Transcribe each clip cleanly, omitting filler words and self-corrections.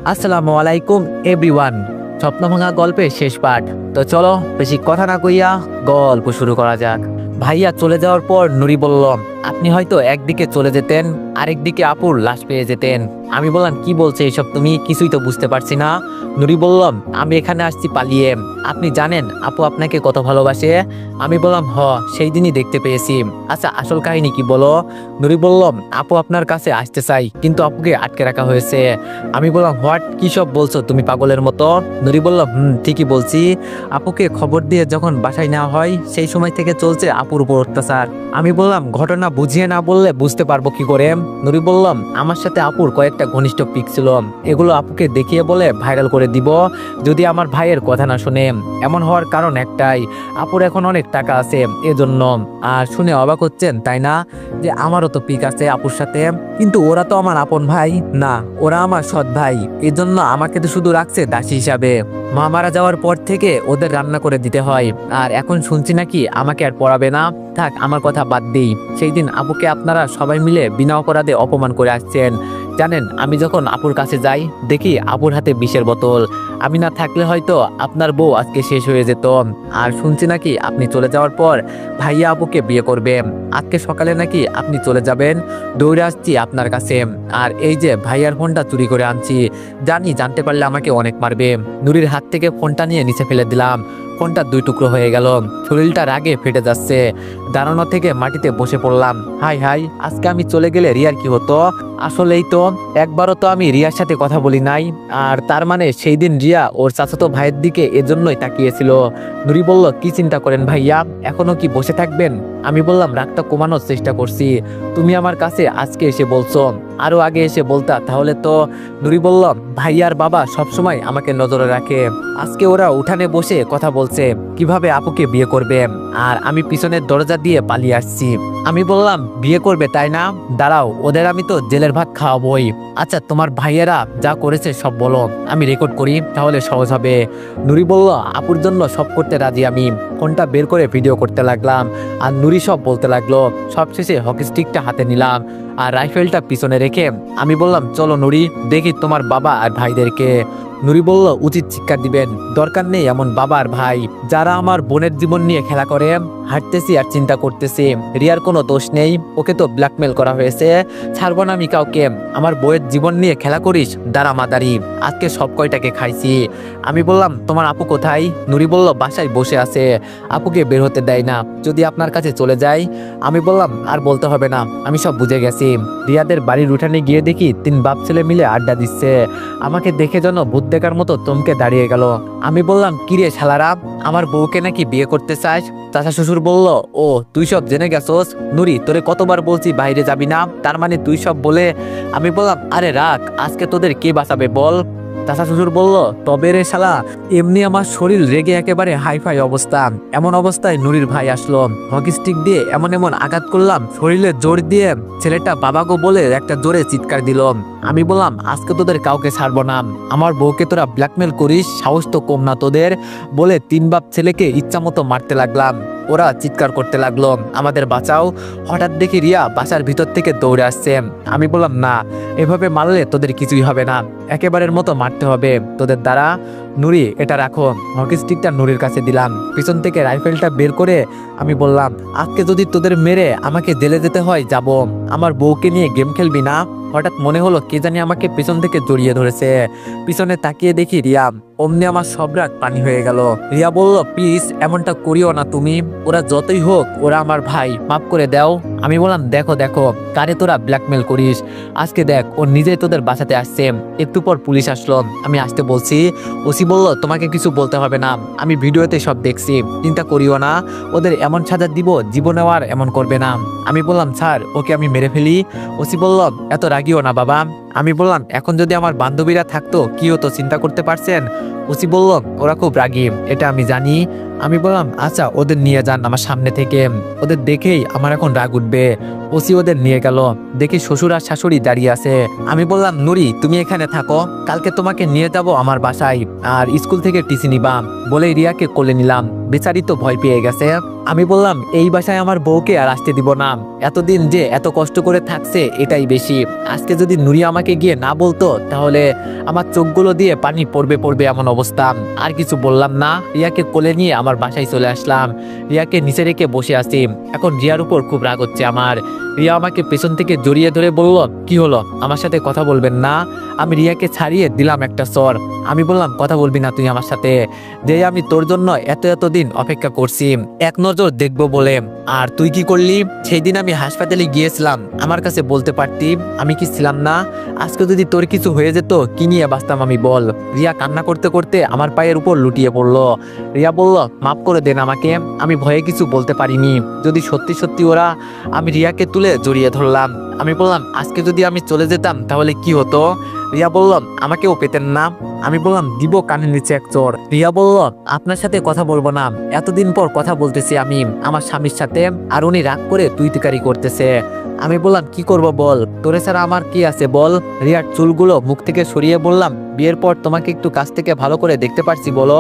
আসসালামু আলাইকুম এভরিওয়ান। স্বপ্নভাঙা গল্পের শেষ পার্ট। তো চলো বেশি কথা না কইয়া গল্প শুরু করা যাক। ভাইয়া চলে যাওয়ার পর নুরি বলল, আপনি হয়তো একদিকে চলে যেতেন, আরেকদিকে আপুর লাশ পেয়ে যেতেন। আমি বললাম, কি বলছে এসব তুমি? কিছুই তো বুঝতে পারছি না। নুরি বললাম, আমি এখানে আসছি পালিয়ে। আপনি জানেন আপু আপনাকে কত ভালোবাসে। আমি বললাম, সেই দিনই দেখতে পেয়েছি। আচ্ছা, আসল কাহিনী কি বলো? নুরি বলল, আপু আপনার কাছে আসতে চাই, কিন্তু আপুকে আটকে রাখা হয়েছে। আমি বললাম, হোয়াট, কি সব বলছো তুমি পাগলের মতো? নুরি বলল, ঠিকই বলছি। আপুকে খবর দিয়ে যখন বাসায় নেওয়া হয় সেই সময় থেকে চলছে আপুর উপর অত্যাচার। আমি বললাম, ঘটনা বুঝিয়ে না বললে বুঝতে পারবো কি করে? নুরি বললাম, আমার সাথে আপুর কয়েকটা ঘনিষ্ঠ পিক ছিল, এগুলো আপুকে দেখিয়ে বলে ভাইরাল করে দিব যদি আমার ভাইয়ের কথা না শুনে। এমন হওয়ার কারণ একটাই, আপুর এখন অনেক টাকা আছে এজন্য। আর শুনে অবাক হচ্ছেন তাই না, যে আমারও তো পিক আছে আপুর সাথে, কিন্তু ওরা তো আমার আপন ভাই না, ওরা আমার সৎ ভাই। এজন্য আমাকে তো শুধু রাখছে দাসী হিসাবে। মা মারা যাওয়ার পর থেকে ওদের রান্না করে দিতে হয়, আর এখন শুনছি নাকি আমাকে আর পড়াবে না। থাক, আমার কথা বাদ দিই। সেই দিন আপুকে আপনারা সবাই মিলে বিনা অপরাধে অপমান করে আসছেন। জানেন, আমি যখন আপুর কাছে যাই দেখি আপুর হাতে বিষের বোতল। আমি না থাকলে হয়তো আপনার বউ আজকে শেষ হয়ে যেত। আর শুনছি নাকি আপনি চলে যাওয়ার পর ভাইয়া আপুকে বিয়ে করবে। আজকে সকালে নাকি আপনি চলে যাবেন। দৌড়ে আসছি আপনার কাছে, আর এই যে ভাইয়ার ফোনটা চুরি করে আনছি। জানতে পারলে আমাকে অনেক মারবে। নুরির হাত থেকে ফোনটা নিয়ে নিচে ফেলে দিলাম। ফোনটা দুই টুকরো হয়ে গেল। শরীরটা রাগে ফেটে যাচ্ছে। দাঁড়ানো থেকে মাটিতে বসে পড়লাম। হাই হাই, আজকে আমি চলে গেলে রিয়ার কি হতো? আসলেই তো একবারও তো আমি রিয়ার সাথে কথা বলি নাই। আর তার মানে সেই দিন রিয়া ওর চাচাতো ভাইয়ের দিকে এজন্যই তাকিয়েছিল। নুরি বলল, কি চিন্তা করেন ভাইয়া, এখনো কি বসে থাকবেন? আমি বললাম, রাগটা কমানোর চেষ্টা করছি। তুমি আমার কাছে আজকে এসে বলছো, আরো আগে এসে বলতা তাহলে তো। নুরি বলল, ভাইয়ার বাবা সবসময় আমাকে নজরে রাখে। আজকে ওরা উঠানে বসে কথা বলছে কিভাবে আপুকে বিয়ে করবে, আর আমি পিছনের দরজা দিয়ে পালিয়ে আসছি। আমি বললাম, বিয়ে করবে তাই না? দাঁড়াও, ওদের আমি তো জেলের ভাত খাওয়াবই। আচ্ছা, তোমার ভাইয়েরা যা করেছে সব বলো, আমি রেকর্ড করি, তাহলে সহজ হবে। নুরি বলল, আপুর জন্য সব করতে রাজি আমি। ফোনটা বের করে ভিডিও করতে লাগলাম, আর নুরি সব বলতে লাগলো। সবশেষে হকি স্টিকটা হাতে নিলাম, আর রাইফেলটা পিছনে রেখে আমি বললাম, চলো নুরি, দেখি তোমার বাবা আর ভাইদেরকে। নুরি বলল, উচিত শিক্ষা দিবেন, দরকার নেই এমন বাবা আর ভাই যারা আমার বোনের জীবন নিয়ে খেলা করে। হাঁটতেছি আর চিন্তা করতেছি, রিয়ার কোনো দোষ নেই, ওকে তো ব্ল্যাকমেল করা হয়েছে। ছাড়বো না আমি কাউকে। আমার বইয়ের জীবন নিয়ে খেলা করিস, দাঁড়া মাদারি, আজকে সব কয়টাকে খাইছি। আমি বললাম, তোমার আপু কোথায়? নুরি বলল, বাসায় বসে আছে, আপুকে বের হতে দেয় না, যদি আপনার কাছে চলে যায়। আমি বললাম, আর বলতে হবে না, আমি সব বুঝে গেছি। রিয়াদের বাড়ির উঠানে গিয়ে দেখি 3 বাপ ছেলে মিলে আড্ডা দিচ্ছে। আমাকে দেখে যেন ভূত দেখার মতো চমকে দাঁড়িয়ে গেল। আমি বললাম, কিরে শালারা, আমার বউকে নাকি বিয়ে করতে চাস? চাচা শ্বশুর বলল, ও তুই সব জেনে গেছোস? নুরি, তোরে কতবার বলছি বাইরে যাবি না, তার মানে তুই সব বলে? আমি বললাম, আরে রাখ, আজকে তোদের কে বাঁচাবে বল? চাচা শ্বশুর বলল, তবে রে শালা, এমনি আমার শরীর রেগে একেবারে হাইফাই অবস্থা। এমন অবস্থায় নুরির ভাই আসলো। হকি স্টিক দিয়ে এমন এমন আঘাত করলাম শরীরে জোর দিয়ে, ছেলেটা বাবাগো বলে একটা জোরে চিৎকার দিল। আমি বললাম, আজকে তোদের কাউকে ছাড়বো না। আমার বউকে তোরা ব্ল্যাকমেল করিস, সাহস তো কম না তোদের, বলে 3 বাপ ছেলেকে ইচ্ছা মতো মারতে লাগলাম। ওরা চিৎকার করতে লাগলো, আমাদের বাঁচাও। হঠাৎ দেখি রিয়া বাসার ভিতর থেকে দৌড়ে আসছে। আমি বললাম, না, এভাবে মারলে তোদের কিছুই হবে না, একেবারের মতো মারতে হবে তোদের দ্বারা। নুরি, এটা রাখো। হকি স্টিকটা নুরির কাছে দিলাম। পিছন থেকে রাইফেলটা বের করে আমি বললাম, আজকে যদি তোদের মেরে আমাকে জেলে যেতে হয় যাব। আমার বউকে নিয়ে গেম খেলবি না? হঠাৎ মনে হলো কে জানি আমাকে পিছন থেকে জড়িয়ে ধরেছে। পিছনে তাকিয়ে দেখি রিয়া। অমনি আমার সব রাগ পানি হয়ে গেল। রিয়া বলল, প্লিজ এমনটা করিও না তুমি, ওরা যতই হোক ওরা আমার ভাই, মাফ করে দাও। আমি বললাম, দেখো দেখো, কারে তোরা ব্ল্যাকমেল করিস, আজকে দেখ ও নিজেই তোদের বাঁচাতে আসছে। একটু পর পুলিশ আসলো, আমি আসতে বলছি। ওসি বলল, তোমাকে কিছু বলতে হবে না, আমি ভিডিওতে সব দেখছি, চিন্তা করিও না, ওদের এমন সাজা দিব জীবনেও আর এমন করবে না। আমি বললাম, স্যার ওকে আমি মেরে ফেলি? ওসি বলল, এত রাগিও না বাবা। আমি বললাম, এখন যদি আমার বান্ধবীরা থাকতো কি হতো চিন্তা করতে পারছেন? ওসি বলল, ওরা খুব রাগী, এটা আমি জানি। আমি বললাম, আচ্ছা ওদের নিয়ে যান আমার সামনে থেকে, ওদের দেখেই আমার এখন রাগ উঠবে। ওসি ওদের নিয়ে গেল। দেখি শ্বশুর আর শাশুড়ি দাঁড়িয়ে আছে। আমি বললাম, নুরি তুমি এখানে থাকো, কালকে তোমাকে নিয়ে যাব আমার বাসায়, আর স্কুল থেকে টিসি নিবা, বলে রিয়াকে কোলে নিলাম। বেচারি তো ভয় পেয়ে গেছে। আমি বললাম, এই বাসায় আমার বউকে আর আসতে দিব না, এতদিন যে এত কষ্ট করে থাকছে এটাই বেশি। আজকে যদি নুরি আমাকে আমাকে গিয়ে না বলতো তাহলে আমার চোখগুলো দিয়ে পানি পড়বে পড়বে এমন অবস্থা। আর কিছু বললাম না, রিয়াকে কোলে নিয়ে আমার বাসায় চলে আসলাম। রিয়াকে নিচে রেখে বসে আছি। এখন রিয়ার উপর খুব রাগ হচ্ছে আমার। রিয়া আমাকে পেছন থেকে জড়িয়ে ধরে বলল, কি হলো, আমার সাথে কথা বলবেন না? আমি রিয়াকে ছাড়িয়ে দিলাম একটা চর। আমি বললাম, কথা বলবি না তুই আমার সাথে? যে আমি তোর জন্য এতদিন অপেক্ষা করছি এক নজর দেখবো বলে, আর তুই কি করলি? সেই দিন আমি হাসপাতালে গিয়েছিলাম, আমার কাছে বলতে পারতি, আমি কি ছিলাম না? আজকে যদি তোর কিছু হয়ে যেত কি নিয়ে বাঁচতাম আমি বল? রিয়া কান্না করতে করতে আমার পায়ের উপর লুটিয়ে পড়লো। রিয়া বলল, মাফ করে দেন আমাকে, আমি ভয়ে কিছু বলতে পারিনি। যদি সত্যি সত্যি ওরা। আমি রিয়াকে তুলে জড়িয়ে ধরলাম। আমি বললাম, আজকে যদি আমি চলে যেতাম তাহলে কি হতো? রিয়া বলল, আমাকেও পেতেন না? আমি বললাম, দিব কানের নিচে এক চোর। রিয়া বলল, আপনার সাথে কথা বলবো না, এতদিন পর কথা বলতেছি আমি আমার স্বামীর সাথে, আর উনি রাগ করে তুই তুকারি করতেছে। আমি বললাম, কি করব বল, তোরে ছাড়া আমার কি আছে বল? রিয়ার চুলগুলো মুখ থেকে সরিয়ে বললাম, বিয়ের পর তোমাকে একটু কাছ থেকে ভালো করে দেখতে পারছি বলো?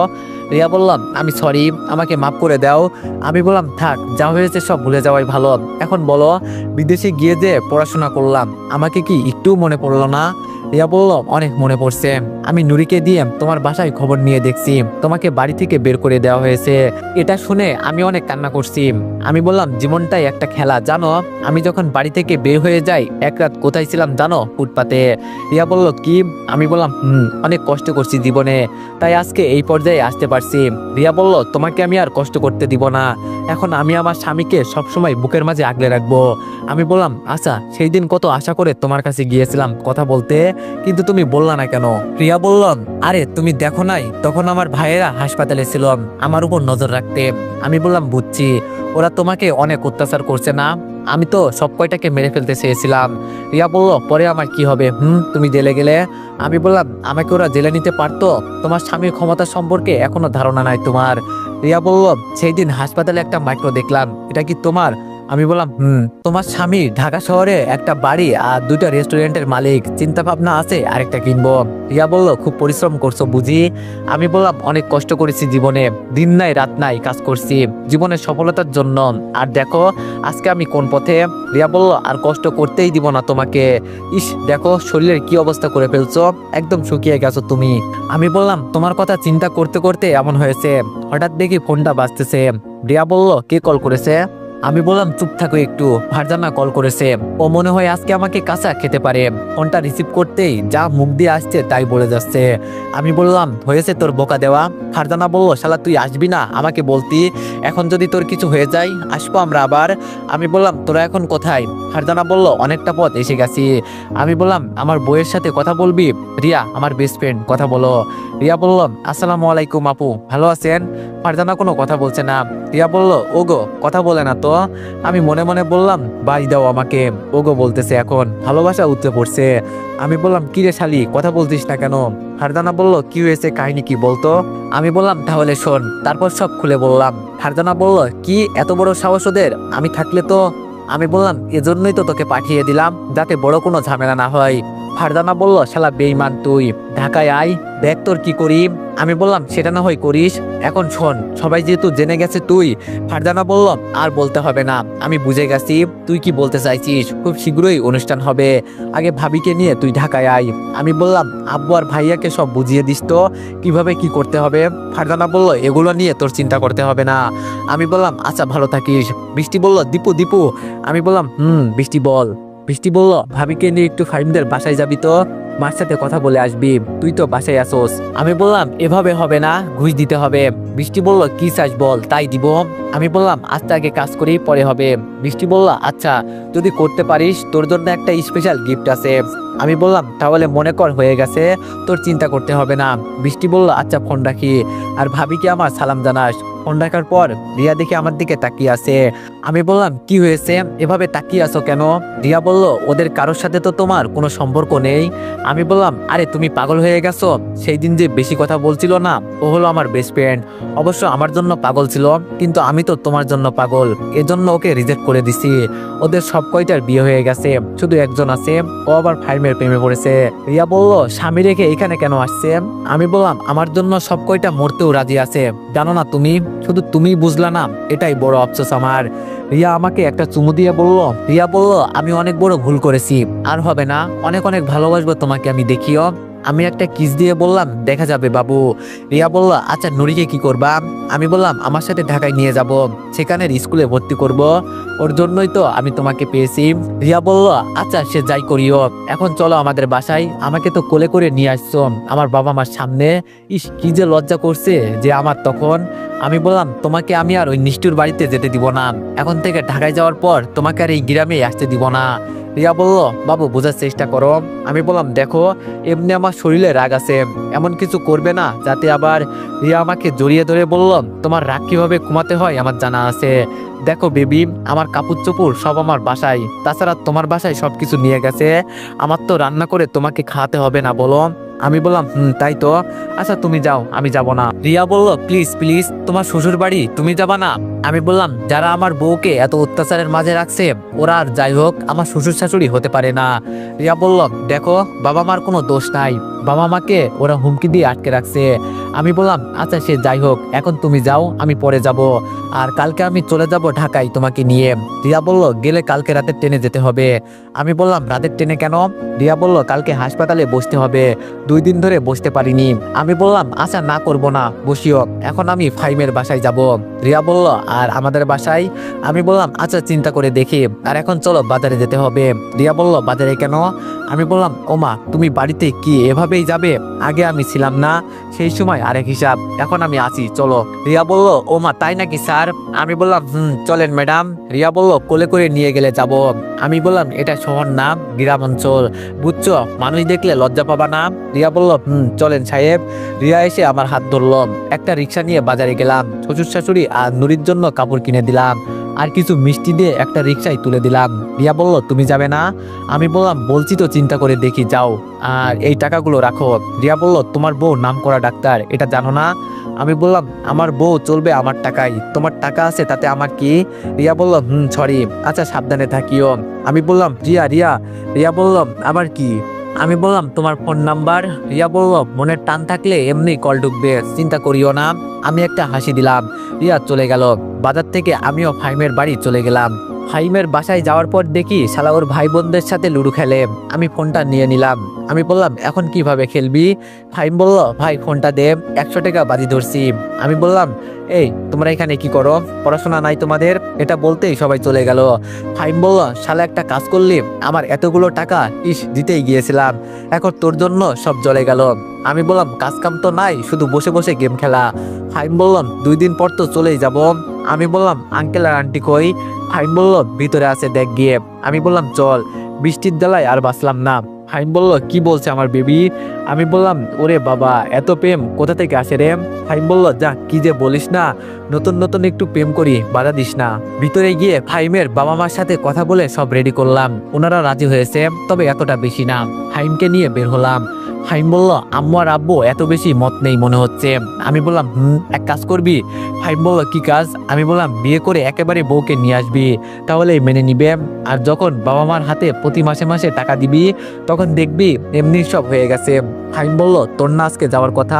রিয়া বললাম, আমি সরি, আমাকে মাফ করে দাও। আমি বললাম, থাক, যা হয়েছে সব ভুলে যাওয়াই ভালো। এখন বলো, বিদেশে গিয়ে যে পড়াশোনা করলাম, আমাকে কি একটু মনে পড়লো না? রিয়া বলল, অনেক মনে পড়ছে। আমি নুরিকে দিয়ে তোমার বাসায় খবর নিয়ে দেখছি, তোমাকে বাড়ি থেকে বের করে দেওয়া হয়েছে। এটা শুনে আমি অনেক কান্না করছি। আমি বললাম, জীবনটাই একটা খেলা জানো, আমি যখন বাড়ি থেকে বের হয়ে যাই, এক রাত কোথায় ছিলাম জানো? ফুটপাতে। রিয়া বলল, কি? আমি বললাম, অনেক কষ্ট করছি জীবনে, তাই আজকে এই পর্যায়ে আসতে পারছি। রিয়া বলল, তোমাকে আমি আর কষ্ট করতে দিব না, এখন আমি আমার স্বামীকে সবসময় বুকের মাঝে আগলে রাখবো। আমি বললাম, আচ্ছা, সেই দিন কত আশা করে তোমার কাছে গিয়েছিলাম কথা বলতে, কিন্তু তুমি বললা না কেন? রিয়া বললাম, আরে তুমি দেখো নাই, তখন আমার ভাইয়েরা হাসপাতালে ছিল আমার উপর নজর রাখতে। আমি বললাম, বুঝছি, ওরা তোমাকে অনেক অত্যাচার করছে না? আমি তো সব কয়টাকে মেরে ফেলতে চেয়েছিলাম। রিয়া বলল, পরে আমার কি হবে? তুমি জেলে গেলে। আমি বললাম, আমাকে ওরা জেলে নিতে পারতো? তোমার স্বামীর ক্ষমতা সম্পর্কে এখনো ধারণা নাই তোমার। রিয়া বলল, সেই দিন হাসপাতালে একটা মাইক্রো দেখলাম, এটা কি তোমার? আমি বললাম, তোমার স্বামী ঢাকা শহরে একটা বাড়ি আর দুইটা রেস্টুরেন্টের মালিক, চিন্তা ভাবনা আছে আরেকটা কিনবো। রিয়া বলল, খুব পরিশ্রম করছো বুঝি? আমি বললাম, অনেক কষ্ট করেছি জীবনে, দিন নাই রাত নাই কাজ করছি জীবনের সফলতার জন্য, আর দেখো আজকে আমি কোন পথে। রিয়া বলল, আর কষ্ট করতেই দিব না তোমাকে। ইস, দেখো শরীরের কি অবস্থা করে ফেলছো, একদম শুকিয়ে গেছো তুমি। আমি বললাম, তোমার কথা চিন্তা করতে করতে এমন হয়েছে। হঠাৎ দেখি ফোনটা বাজতেছে। রিয়া বলল, কে কল করেছে? আমি বললাম, চুপ থাকো একটু, ফারজানা কল করেছে, ও মনে হয় আজকে আমাকে কাঁচা খেতে পারে। ফোনটা রিসিভ করতেই যা মুখ দিয়ে আসছে তাই বলে যাচ্ছে। আমি বললাম, হয়েছে তোর বোকা দেওয়া? ফারজানা বলল, শালা তুই আসবি না আমাকে বলতি, এখন যদি তোর কিছু হয়ে যায় আসবো আমরা আবার। আমি বললাম, তোরা এখন কোথায়? ফারজানা বলল, অনেকটা পথ এসে গেছি। আমি বললাম, আমার বইয়ের সাথে কথা বলবি? রিয়া আমার বেস্ট ফ্রেন্ড, কথা বলো। রিয়া বলল, আসসালামু আলাইকুম আপু, ভালো আছেন? ফারজানা কোনো কথা বলছে না। রিয়া বলল, ওগো কথা বলে না তো? আমি মনে মনে বললাম, বাই দাও আমাকে, ওগো বলতেছে এখন, ভালোবাসা উঠতে পড়ছে। আমি বললাম, কি রে শালি, কথা বলতিস না কেন? ফারজানা বলল, কি হয়েছে, কাহিনী কি বলতো? আমি বললাম, তাহলে শোন। তারপর সব খুলে বললাম। ফারজানা বলল, কি এত বড় সাহস ওদের? আমি থাকলে তো। আমি বললাম, এজন্যই তো তোকে পাঠিয়ে দিলাম, যাতে বড় কোনো ঝামেলা না হয়। ফারজানা বলল, শালা বেঈমান তুই, ঢাকায় আয়, দেখ তোর কি করি। আমি বললাম, সেটা না হয় করিস, এখন শোন, সবাই যেহেতু জেনে গেছে তুই। ফারজানা বলল, আর বলতে হবে না, আমি বুঝে গেছি তুই কি বলতে চাইছিস, খুব শীঘ্রই অনুষ্ঠান হবে, আগে ভাবিকে নিয়ে তুই ঢাকায় আয়। আমি বললাম, আব্বু আর ভাইয়াকে সব বুঝিয়ে দিস তো কিভাবে কি করতে হবে। ফারজানা বলল, এগুলো নিয়ে তোর চিন্তা করতে হবে না। আমি বললাম, আচ্ছা ভালো থাকিস। বৃষ্টি বলল, দীপু দীপু। আমি বললাম, বৃষ্টি বল। বৃষ্টি বলল, ভাবিকে নিয়ে একটু ফাহিমদের বাসায় যাবি তো, মার সাথে কথা বলে আসবি, তুই তো বাসায় আসোস। আমি বললাম, এভাবে হবে না, ঘুষ দিতে হবে। বৃষ্টি বলল, কি চাস বল, তাই দিব। আমি বললাম, আজকে আগে কাজ করি, পরে হবে। বৃষ্টি বলল, আচ্ছা, যদি করতে পারিস তোর জন্য একটা স্পেশাল গিফট আছে। আমি বললাম, তাহলে মনে কর হয়ে গেছে, তোর চিন্তা করতে হবে না। বৃষ্টি বলল, আচ্ছা ফোন রাখি, আর ভাবিকে আমার সালাম জানাস। ফোন রাখার পর রিয়া দেখে আমার দিকে তাকিয়ে আছে। আমি বললাম, কি হয়েছে, এভাবে তাকিয়ে আছো কেন? রিয়া বলল, ওদের কারোর সাথে তো তোমার কোনো সম্পর্ক নেই। আমি বললাম, আরে তুমি পাগল হয়ে গেছো, সেই দিন যে বেশি কথা বলছিল না, ও হলো আমার বেস্ট ফ্রেন্ড, অবশ্য আমার জন্য পাগল ছিল, কিন্তু আমি তো তোমার জন্য পাগল, এজন্য ওকে রিজেক্ট করে দিছি। ওদের সব কয়টার বিয়ে হয়ে গেছে, শুধু একজন আছে, ও আবার ফাইমের প্রেমে পড়েছে। রিয়া বলল, স্বামী রেখে এখানে কেন আসছে? আমি বললাম, আমার জন্য সব কয়টা মরতেও রাজি আছে, জানো না তুমি? শুধু তুমিই বুঝলা না, এটাই বড় আফসোস আমার। রিয়া আমাকে একটা চুমু দিয়ে বলল, রিয়া বলল, আমি অনেক বড় ভুল করেছি, আর হবে না, অনেক অনেক ভালোবাসবো তোমাকে আমি, দেখিও। আমি একটা কিস দিয়ে বললাম, দেখা যাবে বাবু। রিয়া বলল, আচ্ছা নুরিকে কি করবা? আমি বললাম, আমার সাথে ঢাকায় নিয়ে যাব, সেখানের স্কুলে ভর্তি করব, ওর জন্যই তো আমি তোমাকে পেয়েছি। রিয়া বলল, আচ্ছা সে যাই করিও, এখন চলো আমাদের বাসায়, আমাকে তো কোলে করে নিয়ে আসছো আমার বাবা মার সামনে। ইস, কি যে লজ্জা করছে যে আমার তখন। আমি বললাম, তোমাকে আমি আর ওই নিষ্ঠুর বাড়িতে যেতে দিব না, এখন থেকে ঢাকায় যাওয়ার পর তোমাকে আর এই গ্রামে আসতে দিব না। রিয়া বলল, বাবু বোঝার চেষ্টা করো। আমি বললাম, দেখো এমনি আমার শরীরে রাগ আছে, এমন কিছু করবে না যাতে আবার। রিয়া আমাকে জড়িয়ে ধরে বলল, তোমার রাগ কিভাবে কমাতে হয় আমার জানা আছে। দেখো বেবি, আমার কাপড় চোপড় সব আমার বাসায়, তাছাড়া তোমার বাসায় সবকিছু নিয়ে গেছে, আমার তো রান্না করে তোমাকে খাওয়াতে হবে না বলো। আমি বললাম, তাই তো, আচ্ছা তুমি যাও, আমি যাব না। রিয়া বলল, প্লিজ প্লিজ, তোমার শ্বশুর বাড়ি তুমি যাবা না? আমি বললাম, যারা আমার বউকে এত অত্যাচারের মাঝে রাখছে, ওরা আর যাই হোক আমার শ্বশুর শাশুড়ি হতে পারে না। রিয়া বলল, দেখো বাবা মার কোনো দোষ নাই, বাবা মাকে ওরা হুমকি দিয়ে আটকে রাখছে। আমি বললাম, আচ্ছা সে যাই হোক, এখন তুমি যাও, আমি পরে যাব, আর কালকে আমি চলে যাব ঢাকায় তোমাকে নিয়ে। রিয়া বলল, গেলে কালকে রাতের ট্রেনে যেতে হবে। আমি বললাম, রাতের ট্রেনে কেন? রিয়া বলল, কালকে হাসপাতালে বসতে হবে, 2 দিন ধরে বসতে পারিনি। আমি বললাম, আচ্ছা না করব না, বসিও, এখন আমি ফাইমের বাসায় যাব। রিয়া বলল, আর আমাদের বাসায়? আমি বললাম, আচ্ছা চিন্তা করে দেখি, আর এখন চলো বাজারে যেতে হবে। রিয়া বলল, বাজারে কেন? আমি বললাম, ওমা তুমি বাড়িতে কি এভাবেই যাবে? আগে আমি ছিলাম না, সেই সময় আরেক হিসাব, এখন আমি আছি, চলো। রিয়া বলল, ওমা তাই নাকি স্যার? আমি বললাম, চলেন ম্যাডাম। রিয়া বলল, কোলে করে নিয়ে গেলে যাব। আমি বললাম, এটা শহর না, গ্রাম অঞ্চল, বুঝছো, মানুষ দেখলে লজ্জা পাবা না। রিয়া বলল, চলেন সাহেব। রিয়া এসে আমার হাত ধরল, একটা রিক্সা নিয়ে বাজারে গেলাম, শ্বশুর শাশুড়ি আর নুরির জন্য কাপড় কিনে দিলাম, আর কিছু মিষ্টি দিয়ে একটা রিক্সায় তুলে দিলাম। রিয়া বলল, তুমি যাবে না? আমি বললাম, বলছি তো চিন্তা করে দেখি, যাও, আর এই টাকাগুলো রাখো। রিয়া বলল, তোমার বউ নাম করা ডাক্তার, এটা জানো না? আমি বললাম, আমার বউ চলবে আমার টাকায়, তোমার টাকা আছে তাতে আমার কি? রিয়া বলল, সরি, আচ্ছা সাবধানে থাকিও। আমি বললাম, রিয়া রিয়া। রিয়া বলল, আবার কি? আমি বললাম, তোমার ফোন নাম্বার? রিয়া বলল, মনের টান থাকলে এমনি কল ঢুকবে, চিন্তা করিও না। আমি একটা হাসি দিলাম। রিয়া চলে গেল। বাজার থেকে আমিও ফাহিমের বাড়ি চলে গেলাম। ফাহিমের বাসায় যাওয়ার পর দেখি শালা ওর ভাই বোনদের সাথে লুডো খেলে। আমি ফোনটা নিয়ে নিলাম। আমি বললাম, এখন কিভাবে খেলবি? ফাহিম বলল, ভাই ফোনটা দে, 100 টাকা বাজি ধরছি। আমি বললাম, এই তোমরা এখানে কি করো? পড়াশোনা নাই তোমাদের? এটা বলতেই সবাই চলে গেল। ফাহিম বলল, শালা একটা কাজ করলি, আমার এতগুলো টাকা দিতেই গিয়েছিলাম, এখন তোর জন্য সব জ্বলে গেল। আমি বললাম, কাজ কাম তো নাই, শুধু বসে বসে গেম খেলা। ফাহিম বললাম, 2 দিন পর তো চলেই যাব। আমি বললাম, আঙ্কেল আর আন্টি কই? ফাহিম বলল, ভিতরে আছে, দেখ গিয়ে। আমি বললাম, চল। বৃষ্টির জ্বালায় আর বাঁচলাম না। ফাহিম বলল, কি বলছে আমার বেবি? আমি বললাম, ওরে বাবা, এত প্রেম কোথা থেকে আসে রে? ফাহিম বলল, যা কি যে বলিস না, নতুন নতুন একটু প্রেম করি, বাধা দিস না। ভিতরে গিয়ে ফাহিমের বাবা মার সাথে কথা বলে সব রেডি করলাম, ওনারা রাজি হয়েছে, তবে এতটা বেশি না। ফাহিমকে নিয়ে বের হলাম। ফাহিম বলল, আম্মু আর আব্বু এত বেশি মত নেই মনে হচ্ছে। আমি বললাম, এক কাজ করবি? ফাহিম বলল, কি কাজ? আমি বললাম, বিয়ে করে একেবারে বউকে নিয়ে আসবি, তাহলেই মেনে নিবে, আর যখন বাবা মার হাতে প্রতি মাসে মাসে টাকা দিবি, তখন দেখবি এমনি সব হয়ে গেছে। ফাহিম বলল, তোর না আজকে যাওয়ার কথা?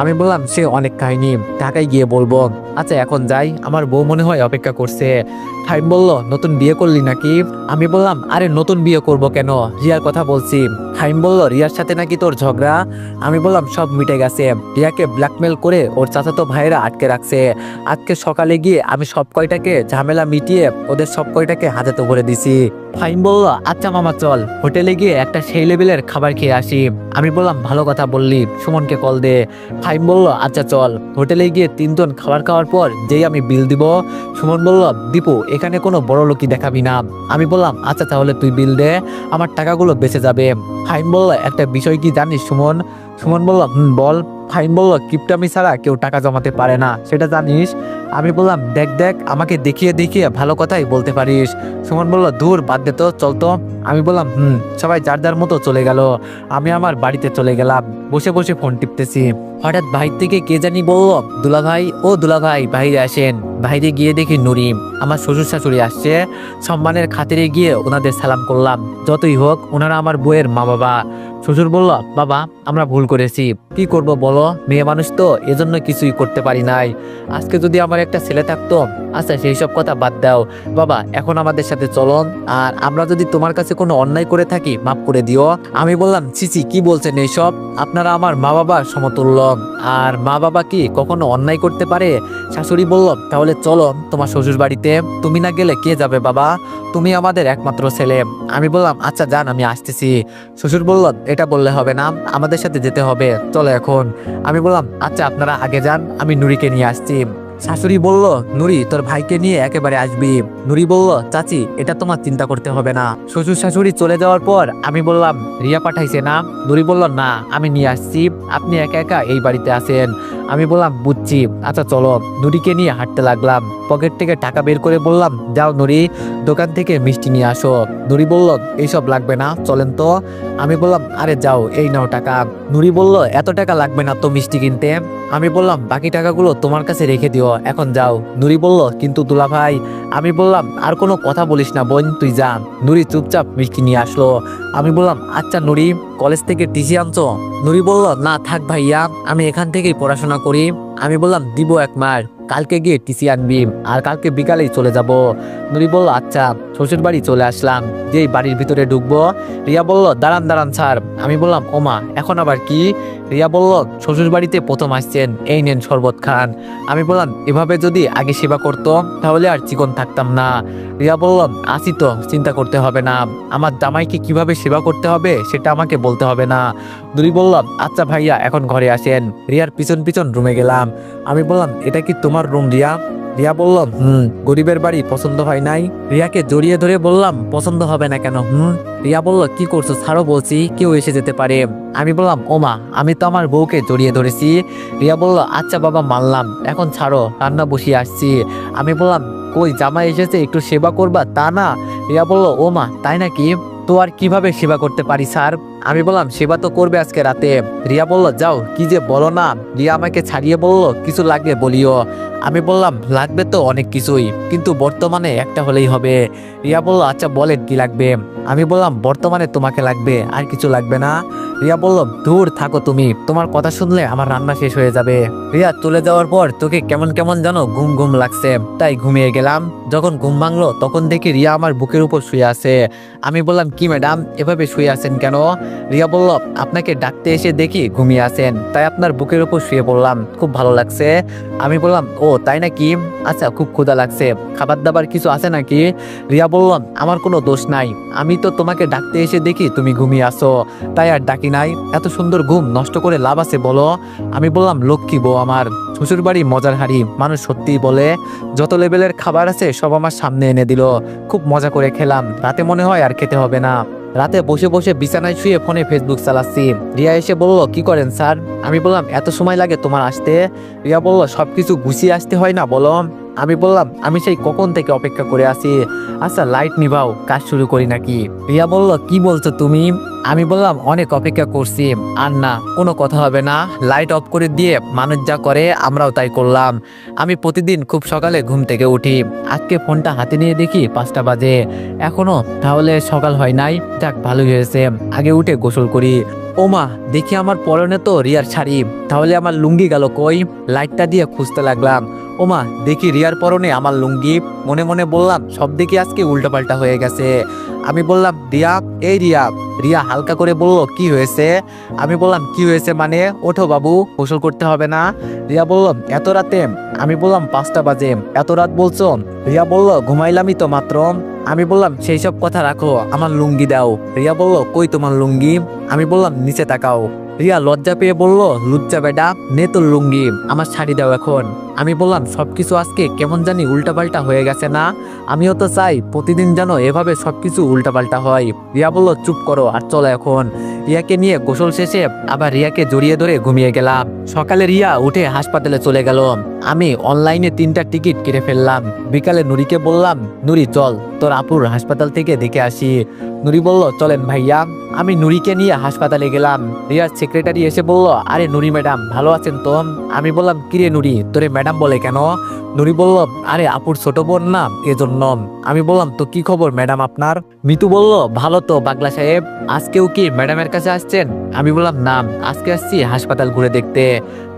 আমি বললাম, সে অনেক কাহিনী, ঢাকায় গিয়ে বলবো। আচ্ছা এখন যাই, আমার বউ মনে হয় অপেক্ষা করছে। ফাহিম বলল, নতুন বিয়ে করলি নাকি? আমি বললাম, আরে নতুন বিয়ে করব কেন, রিয়ার কথা বলছি। ফাহিম বলল, রিয়ার সাথে নাকি তোর ঝগড়া? আমি বললাম, সব মিটে গেছে, রিয়াকে ব্ল্যাকমেল করে ওর চাচাতো ভাইরা আটকে রাখছে। আজকে সকালে গিয়ে আমি সব কয়টাকে ঝামেলা মিটিয়ে ওদের সব কয়টাকে হাজতে ভরে দিছি। ফাহিম বলল, আচ্ছা মামা চল, হোটেলে গিয়ে একটা সেই লেভেলের খাবার খেয়ে আসি। আমি বললাম, ভালো কথা বললি, সুমনকে কল দে। ফাহিম বলল, আচ্ছা চল। হোটেলে গিয়ে 3 জন খাবার খাওয়ার পর যেই আমি বিল দিব, সুমন বলল, দীপু এখানে কোনো বড় লোকই দেখাবি না। আমি বললাম, আচ্ছা তাহলে তুই বিল দে, আমার টাকাগুলো বেঁচে যাবে। ফাহিম বলল, একটা বিষয় কি জানিস সুমন? সুমন বলল, বল। ফাহিম বলল, কিপটামি ছাড়া কেউ টাকা জমাতে পারে না, সেটা জানিস? আমি বললাম, দেখ দেখ, আমাকে দেখিয়ে দেখিয়ে ভালো কথাই বলতে পারিস। সুমন বলল, দূর বাদ দে তো, চল তো। আমি বললাম, সবাই যার যার মতো চলে গেল। আমি আমার বাড়িতে চলে গেলাম, বসে বসে ফোন টিপতেছি। হঠাৎ বাহির থেকে কে জানি বলল, দুলাভাই, ও দুলাভাই বাইরে আসেন। বাইরে গিয়ে দেখি নুরি আমার শ্বশুর শাশুড়ি আসছে। সম্মানের খাতিরে গিয়ে ওনাদের সালাম করলাম। যতই হোক ওনারা আমার বউয়ের মা বাবা। শ্বশুর বলল, বাবা আমরা ভুল করেছি, কি করব বলো, মেয়ে মানুষ তো, এজন্য কিছুই করতে পারি নাই। আজকে যদি আমার একটা ছেলে থাকতো। আচ্ছা সেই সব কথা বাদ দাও বাবা, এখন আমাদের সাথে চলো, আর আমরা যদি তোমার কাছে কোনো অন্যায় করে থাকি মাফ করে দিও। আমি বললাম, চিচি কি বলছেন এইসব, আপনারা আমার মা বাবার সমতুল্য, আর মা বাবা কি কখনো অন্যায় করতে পারে? শাশুড়ি বলল, তাহলে চলো তোমার শ্বশুর বাড়িতে, তুমি না গেলে কে যাবে বাবা, তুমি আমাদের একমাত্র ছেলে। আমি বললাম, আচ্ছা যান, আমি আসতেছি। শ্বশুর বলল, এটা বললে হবে না, আমাদের সাথে যেতে হবে, চলো এখন। আমি বললাম, আচ্ছা আপনারা আগে যান, আমি নুরিকে নিয়ে আসছি। শাশুড়ি বলল, নুরি তোর ভাইকে নিয়ে একেবারে আসবি। নুরি বলল, চাচি এটা তোমার চিন্তা করতে হবে না। শ্বশুর শাশুড়ি চলে যাওয়ার পর আমি বললাম, রিয়া পাঠাইছে না? নুরি বলল, না আমি নিয়ে আসছি, আপনি একা একা এই বাড়িতে আছেন। আমি বললাম, বুঝছি, আচ্ছা চলো। নুরিকে নিয়ে হাঁটতে লাগলাম। পকেট থেকে টাকা বের করে বললাম, যাও নুরি, দোকান থেকে মিষ্টি নিয়ে আসো। নুরি বলল, এইসব লাগবে না, চলেন তো। আমি বললাম, আরে যাও, এই নাও টাকা। নুরি বলল, এত টাকা লাগবে না তো মিষ্টি কিনতে। আমি বললাম, বাকি টাকাগুলো তোমার কাছে রেখে দিও, এখন যাও। নুরি বলল, কিন্তু দুলা ভাই। আমি বললাম, আর কোনো কথা বলিস না বোন, তুই যা। নুরি চুপচাপ মিষ্টি নিয়ে আসলো। আমি বললাম, আচ্ছা নুরি, কলেজ থেকে টিসি আনছো? নুরি বলল, না থাক ভাইয়া, আমি এখান থেকেই পড়াশোনা করি। আমি বললাম, দিব এক মাস, কালকে গিয়ে টিসি আনবি, আর কালকে বিকালেই চলে যাব। নুরি বলল, আচ্ছা। শ্বশুর বাড়ি চলে আসলাম। যেই বাড়ির ভিতরে ঢুকবো, রিয়া বলল, দাঁড়ান দাঁড়ান স্যার। আমি বললাম, ওমা এখন আবার কি? রিয়া বলল, শ্বশুর বাড়িতে প্রথম আসছেন, এই নেন শরবত খান। আমি বললাম, এভাবে যদি আগে সেবা করতো তাহলে আর চিকন থাকতাম না। রিয়া বলল, আসি তো, চিন্তা করতে হবে না, আমার জামাইকে কিভাবে সেবা করতে হবে সেটা আমাকে বলতে হবে না। নুরি বলল, আচ্ছা ভাইয়া এখন ঘরে আসেন। রিয়ার পিছন পিছন রুমে গেলাম। আমি বললাম, এটা কি তোমার রুম রিয়া? রিয়া বলল, গরিবের বাড়ি পছন্দ হয় নাই। রিয়াকে জড়িয়ে ধরে বললাম, পছন্দ হবে না কেন? রিয়া বলল, কি করছো, ছাড়ো বলছি, কেউ এসে যেতে পারে। আমি বললাম, ওমা আমি তো আমার বউকে জড়িয়ে ধরেছি। রিয়া বলল, আচ্ছা বাবা মানলাম, এখন ছাড়ো, রান্না বসিয়ে আসছি। আমি বললাম, কই জামাই এসেছে, একটু সেবা করবা তা না? রিয়া বলল, ওমা তাই নাকি, তো আর কিভাবে সেবা করতে পারি স্যার? আমি বললাম, সেবা তো করবে আজকে রাতে। রিয়া বলল, যাও, কি যে বলো না। রিয়া আমাকে ছাড়িয়ে বলল, কিছু লাগবে বলিও। আমি বললাম, লাগবে তো অনেক কিছুই, কিন্তু বর্তমানে একটা হলেই হবে। রিয়া বলল, আচ্ছা বলেন কি লাগবে। আমি বললাম, বর্তমানে তোমাকে লাগবে, আর কিছু লাগবে না। রিয়া বলল, দূর থাকো তুমি, তোমার কথা শুনলে আমার রান্না শেষ হয়ে যাবে। রিয়া চলে যাওয়ার পর তোকে কেমন কেমন যেন ঘুম ঘুম লাগছে, তাই ঘুমিয়ে গেলাম। যখন ঘুম ভাঙলো তখন দেখি রিয়া আমার বুকের উপর শুয়ে আছে। আমি বললাম, কি ম্যাডাম এভাবে শুয়ে আছেন কেন? রিয়া বলল, আপনাকে ডাকতে এসে দেখি ঘুমিয়ে আছেন, তাই আপনার বুকের উপর শুয়ে পড়লাম, খুব ভালো লাগছে। আমি বললাম, ও তাই নাকি, আচ্ছা খুব ক্ষুধা লাগছে, খাবার দাবার কিছু আছে নাকি? রিয়া বলল, আমার কোনো দোষ নাই, আমি তো তোমাকে ডাকতে এসে দেখি তুমি ঘুমিয়ে আসো, তাই আর ডাকি নাই। এত সুন্দর ঘুম নষ্ট করে লাভ আছে বলো? আমি বললাম, লক্ষ্মী বউ আমার। শ্বশুর বাড়ি মজার হাড়ি, মানুষ সত্যিই বলে। যত লেভেলের খাবার আছে সব আমার সামনে এনে দিল, খুব মজা করে খেলাম। রাতে মনে হয় আর খেতে হবে না। রাতে বসে বসে বিছানায় শুয়ে ফোনে ফেসবুক চালাচ্ছি। রিয়া এসে বলল, কি করেন স্যার? আমি বললাম, এত সময় লাগে তোমার আসতে? রিয়া বলল, সবকিছু গুছিয়ে আসতে হয় না বলো? আমি বললাম, আমি সেই কখন থেকে অপেক্ষা করে আছি। আচ্ছা লাইট নিভাও, কাজ শুরু করি নাকি? রিয়া বলল, কি বলছো তুমি? আমি বললাম, অনেক অপেক্ষা করছি, আর না কোনো কথা হবে না, লাইট অফ করে দিয়ে মানুষ যা করে আমরাও তাই করলাম। আমি প্রতিদিন খুব সকালে ঘুম থেকে উঠি। আজকে ফোনটা হাতে নিয়ে দেখি 5টা বাজে এখনো, তাহলে সকাল হয় নাই, যাক ভালোই হয়েছে, আগে উঠে গোসল করি। ওমা দেখি আমার পরনে তো রিয়ার শাড়ি, তাহলে আমার লুঙ্গি গেল কই? লাইটটা দিয়ে খুঁজতে লাগলাম। ওমা দেখি রিয়ার পরনে আমার লুঙ্গি। মনে মনে বললাম, সব দিকে আজকে উল্টাপাল্টা হয়ে গেছে। আমি বললাম, রিয়া, এই রিয়া। রিয়া হালকা করে বলল, কি হয়েছে? আমি বললাম, কি হয়েছে মানে, ওঠো বাবু, গোসল করতে হবে না? রিয়া বলল, এত রাতে? আমি বললাম, 5টা বাজে, এত রাত বলছো? রিয়া বলল, ঘুমাইলামই তো মাত্র। আমি বললাম, সেই সব কথা রাখো, আমার লুঙ্গি দাও। রিয়া বলল, কই তোমার লুঙ্গি? আমি বললাম, নিচে তাকাও। রিয়া লজ্জা পেয়ে বলল, লুচ্চা বেটা, নে তোর লুঙ্গি, আমার শাড়ি দাও এখন। আমি বললাম, সবকিছু আজকে কেমন জানি উল্টাপাল্টা হয়ে গেছে না? আমিও তো চাই প্রতিদিন যেন এভাবে সবকিছু উল্টাপাল্টা হয়। রিয়া বলল, চুপ করো আর চলো এখন। রিয়াকে নিয়ে গোসল শেষে আবার রিয়াকে জড়িয়ে ধরে ঘুমিয়ে গেলাম। সকালে রিয়া উঠে হাসপাতালে চলে গেল। আমি অনলাইনে 3টা টিকিট কেটে ফেললাম। বিকালে নুরিকে বললাম, নুরি চল তোর আপুর হাসপাতাল থেকে দেখে আসি। নুরি বলল চলেন ভাইয়া। আমি নুরিকে নিয়ে হাসপাতালে গেলাম। রিয়ার সেক্রেটারি এসে বলল, আরে নুরি ম্যাডাম ভালো আছেন তো? আমি বললাম, কিরে নুরি, তোরে ম্যাডাম বলে কেন? নুরি বলল, আরে আপুর ছোট বোন না, এজন্য। আমি বললাম, তো কি খবর ম্যাডাম আপনার? মিতু বলল, ভালো তো পাগলা সাহেব। আজকেও কি ম্যাডামের কাছে আসছেন? আমি বললাম, না, আজকে আসছি হাসপাতাল ঘুরে দেখতে।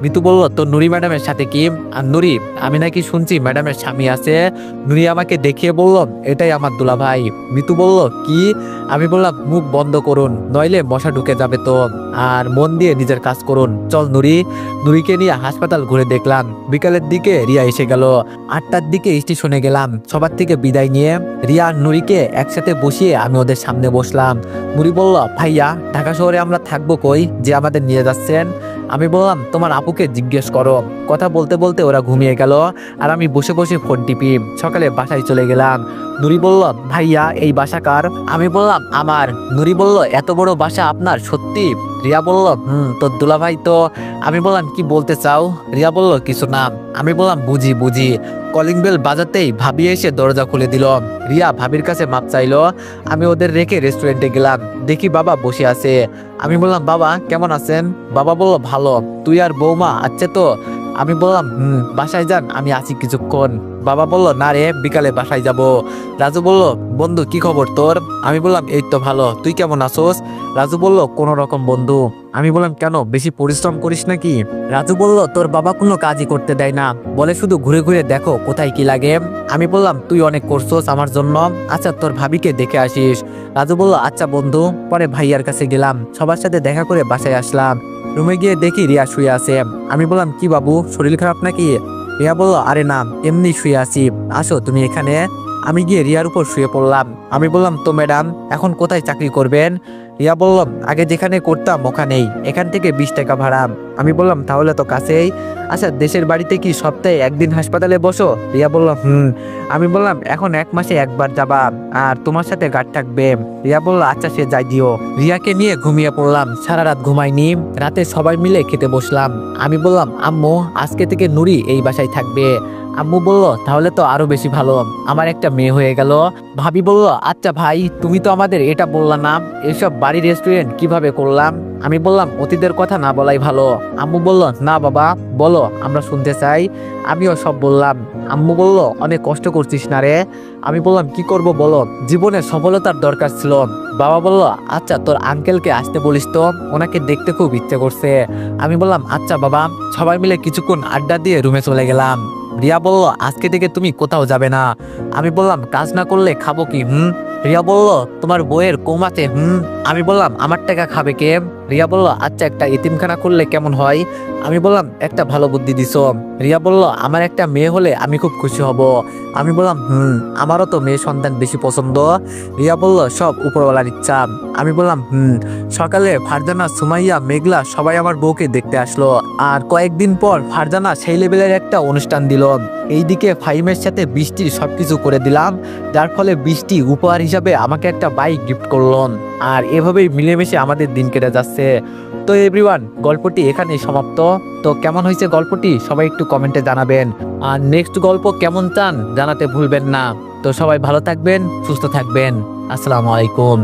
মিতু বলল, তো নুরি ম্যাডামের সাথে কি? আর নুরি, আমি নাকি শুনছি ম্যাডামের স্বামী আছে। নুরি আমাকে দেখিয়ে বলল, এটাই আমার দুলাভাই। মিতু বলল, কি? আমি বললাম, মুখ বন্ধ করুন, নইলে মশা ঢুকে যাবে তো। আর মন দিয়ে নিজের কাজ করুন। চল নুরি। নুরিকে নিয়ে হাসপাতাল ঘুরে দেখলাম। বিকালের দিকে রিয়া এসে গেল। 8টার দিকে স্টেশনে গেলাম সবার থেকে বিদায় নিয়ে। রিয়া আর নুরিকে একসাথে বসিয়ে আমি ওদের সামনে বসলাম। নুরি বলল, ভাইয়া ঢাকা শহরে আমরা থাকবো কই যে আমাদের নিয়ে যাচ্ছেন? আমি বললাম, তোমার আপুকে জিজ্ঞেস করো। কথা বলতে বলতে ওরা ঘুমিয়ে গেল আর আমি বসে বসে ফোন টিপি। সকালে বাসায় চলে গেলাম। নুরি বলল, ভাইয়া এই বাসা কার? আমি বললাম, আমার। নুরি বলল, এত বড় বাসা আপনার সত্যি? রিয়া বলল, তোর দুলাভাই তো। আমি বললাম, কি বলতে চাও? রিয়া বলল, কিছু না। আমি বললাম, বুঝি বুঝি। কলিং বেল বাজাতেই ভাবি এসে দরজা খুলে দিল। রিয়া ভাবির কাছে মাপ চাইলো। আমি ওদের রেখে রেস্টুরেন্টে গেলাম। দেখি বাবা বসে আছে। আমি বললাম, বাবা কেমন আছেন? বাবা বলল, ভালো। তুই আর বৌমা আছে তো? আমি বললাম, বাসায় যান, আমি আছি কিছুক্ষণ। বাবা বলল, না রে, বিকালে বাসায় যাব। রাজু বলল, বন্ধু কি খবর তোর? আমি বললাম, এই তো ভালো, তুই কেমন আছোস? রাজু বলল, কোনো রকম বন্ধু। আমি বললাম, কেন, বেশি পরিশ্রম করিস নাকি? রাজু বলল, তোর বাবা কোনো কাজই করতে দেয় না, বলে শুধু ঘুরে ঘুরে দেখো কোথায় কি লাগে। আমি বললাম, তুই অনেক করছোস আমার জন্য, আচ্ছা তোর ভাবিকে দেখে আসিস। রাজু বলল, আচ্ছা বন্ধু। পরে ভাইয়ার কাছে গেলাম, সবার সাথে দেখা করে বাসায় আসলাম। রুমে গিয়ে দেখি রিয়া শুয়ে আছে। আমি বললাম, কি বাবু, শরীর খারাপ নাকি? রিয়া বলল, আরে না, এমনি শুয়ে আছি, আসো তুমি এখানে। আমি গিয়ে রিয়ার উপর শুয়ে পড়লাম। আমি বললাম, তো ম্যাডাম এখন কোথায় চাকরি করবেন? রিয়া বলল, আগে যেখানে করতাম ওখানেই, এখান থেকে 20 টাকা ভাড়া। আমি বললাম, তাহলে তো কাছেই। আচ্ছা দেশের বাড়িতে কি সপ্তাহে একদিন হাসপাতালে বসো? রিয়া বলল, আমি বললাম, এখন 1 মাসে একবার যাবা, আর তোমার সাথে গার্ড থাকবে। রিয়া বলল, আচ্ছা সে যাই দিও। রিয়াকে নিয়ে ঘুমিয়ে পড়লাম, সারা রাত ঘুমাইনি। রাতে সবাই মিলে খেতে বসলাম। আমি বললাম, আম্মু আজকে থেকে নুরি এই বাসায় থাকবে। আম্মু বলল, তাহলে তো আরো বেশি ভালো, আমার একটা মেয়ে হয়ে গেল। ভাবি বলল, আচ্ছা ভাই, তুমি তো আমাদের এটা বললা না, এসব বাড়ি রেস্টুরেন্ট কিভাবে করলাম? আমি বললাম, অতীতের কথা না বলাই ভালো। আম্মু বলল, না বাবা বলো, আমরা শুনতে চাই। আমিও সব বললাম। আম্মু বলল, অনেক কষ্ট করছিস না রে? আমি বললাম, কি করব বলো, জীবনে সফলতার দরকার ছিল। বাবা বলল, আচ্ছা তোর আঙ্কেলকে আসতে বলিস তো, ওনাকে দেখতে খুব ইচ্ছে করছে। আমি বললাম, আচ্ছা বাবা। সবাই মিলে কিছুক্ষণ আড্ডা দিয়ে রুমে চলে গেলাম। রিয়া বলল, আজকে থেকে তুমি কোথাও যাবে না। আমি বললাম, কাজ না করলে খাবো কি? রিয়া বলল, তোমার বইয়ের কমাতে। আমি বললাম, আমার টাকা খাবে কে? রিয়া বলল, আচ্ছা একটা এতিমখানা করলে কেমন হয়? আমি বললাম, একটা ভালো বুদ্ধি দিছো। রিয়া বলল, আমার একটা মেয়ে হলে আমি খুব খুশি হব। আমি বললাম, আমারও তো মেয়ে সন্তান বেশি পছন্দ। রিয়া বলল, সব উপরওয়ালার ইচ্ছা। আমি বললাম, সকালে ফারজানা, সুমাইয়া, মেঘলা সবাই আমার বউকে দেখতে আসলো। আর কয়েকদিন পর ফারজানা সেই লেভেলের একটা অনুষ্ঠান দিল। এইদিকে ফাহিমের সাথে বৃষ্টির সবকিছু করে দিলাম, যার ফলে বৃষ্টি উপহার হিসাবে আমাকে একটা বাইক গিফট করল। আর এভাবেই মিলেমিশে আমাদের দিন কেটে যাচ্ছে। তো এভরিওয়ান, গল্পটি এখানেই সমাপ্ত। তো কেমন হয়েছে গল্পটি সবাই একটু কমেন্টে জানাবেন। আর নেক্সট গল্প কেমন চান জানাতে ভুলবেন না। তো সবাই ভালো থাকবেন, সুস্থ থাকবেন। আসসালামু আলাইকুম।